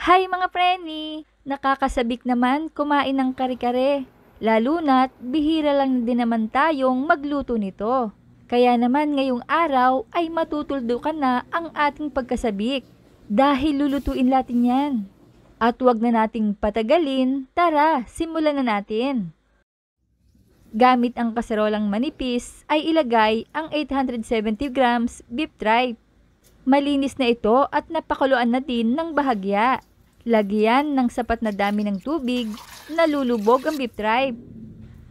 Hi mga preni! Nakakasabik naman kumain ng kare-kare. Lalo na't bihira lang din naman tayong magluto nito. Kaya naman ngayong araw ay matutuldukan na ang ating pagkasabik. Dahil lulutuin natin yan. At wag na nating patagalin, tara simulan na natin. Gamit ang kaserolang manipis ay ilagay ang 870 grams beef tripe. Malinis na ito at napakuluan na din ng bahagya. Lagyan ng sapat na dami ng tubig na lulubog ang beef tripe.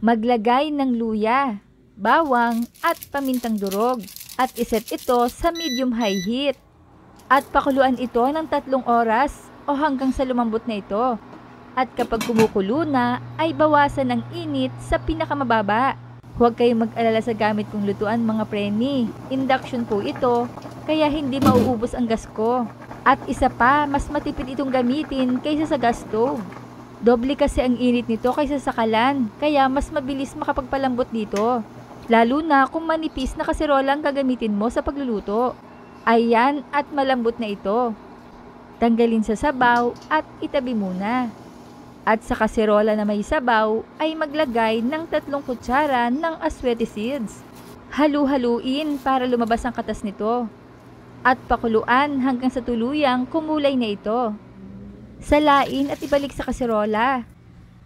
Maglagay ng luya, bawang at pamintang durog at iset ito sa medium-high heat. At pakuluan ito ng 3 oras o hanggang sa lumambot na ito. At kapag kumukulo na ay bawasan ang init sa pinakamababa. Huwag kayong mag-alala sa gamit kong lutuan mga preni. Induction po ito kaya hindi mauubos ang gas ko. At isa pa, mas matipid itong gamitin kaysa sa gas stove. Doble kasi ang init nito kaysa sa kalan, kaya mas mabilis makapagpalambot dito. Lalo na kung manipis na kaserola ang gagamitin mo sa pagluluto. Ayan at malambot na ito. Tanggalin sa sabaw at itabi muna. At sa kaserola na may sabaw ay maglagay ng 3 kutsara ng aswete seeds. Halu-haluin para lumabas ang katas nito. At pakuluan hanggang sa tuluyang kumulay na ito. Salain at ibalik sa kaserola.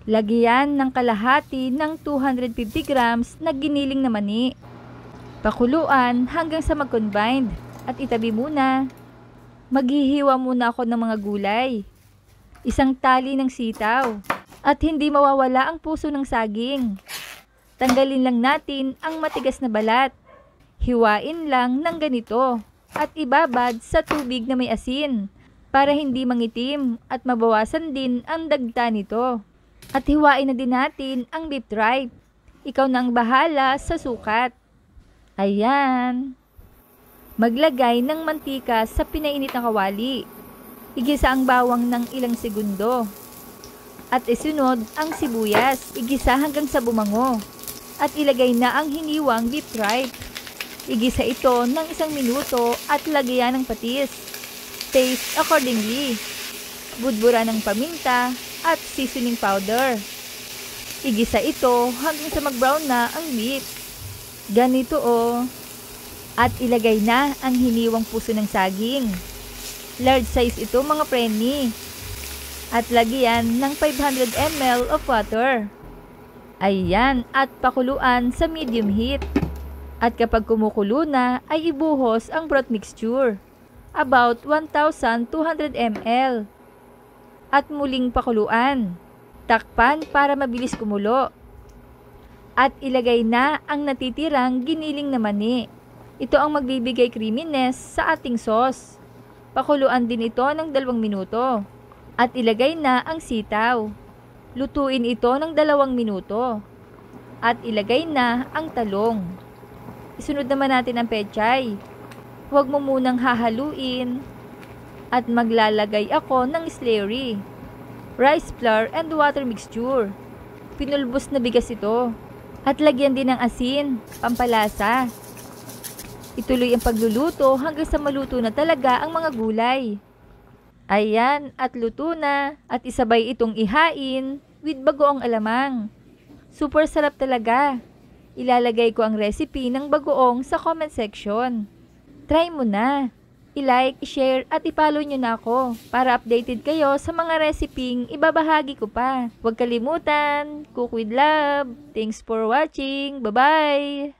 Lagyan ng kalahati ng 250 grams na giniling na mani. Pakuluan hanggang sa mag-combine at itabi muna. Maghihiwa muna ako ng mga gulay. Isang tali ng sitaw at hindi mawawala ang puso ng saging. Tanggalin lang natin ang matigas na balat. Hiwain lang ng ganito at ibabad sa tubig na may asin para hindi mangitim at mabawasan din ang dagta nito. At hiwain na din natin ang beef tripe. Ikaw na ang bahala sa sukat. Ayan. Maglagay ng mantika sa pinainit na kawali. Igisa ang bawang ng ilang segundo. At isunod ang sibuyas. Igisa hanggang sa bumango. At ilagay na ang hiniwang beef tripe. Igisa ito ng 1 minuto at lagyan ng patis. Taste accordingly. Budbura ng paminta at seasoning powder. Igisa ito hanggang sa mag-brown na ang beef. Ganito o. At ilagay na ang hiniwang puso ng saging. Large size ito mga preni. At lagyan ng 500 ml of water. Ayan at pakuluan sa medium heat. At kapag kumukulo na ay ibuhos ang broth mixture. About 1,200 ml. At muling pakuluan. Takpan para mabilis kumulo. At ilagay na ang natitirang giniling na mani. Ito ang magbibigay creaminess sa ating sauce. Pakuluan din ito ng 2 minuto. At ilagay na ang sitaw. Lutuin ito ng 2 minuto. At ilagay na ang talong. Isunod naman natin ang pechay. Huwag mo munang hahaluin. At maglalagay ako ng slurry. Rice flour and water mixture. Pinulbos na bigas ito. At lagyan din ng asin, pampalasa. Ituloy ang pagluluto hanggang sa maluto na talaga ang mga gulay. Ayan, at luto na. At isabay itong ihain with bagoong alamang. Super sarap talaga. Ilalagay ko ang recipe ng bagoong sa comment section. Try mo na. I-like, i-share at i-follow nyo na ako para updated kayo sa mga reseping ibabahagi ko pa. Huwag kalimutan, cook with love. Thanks for watching. Bye-bye!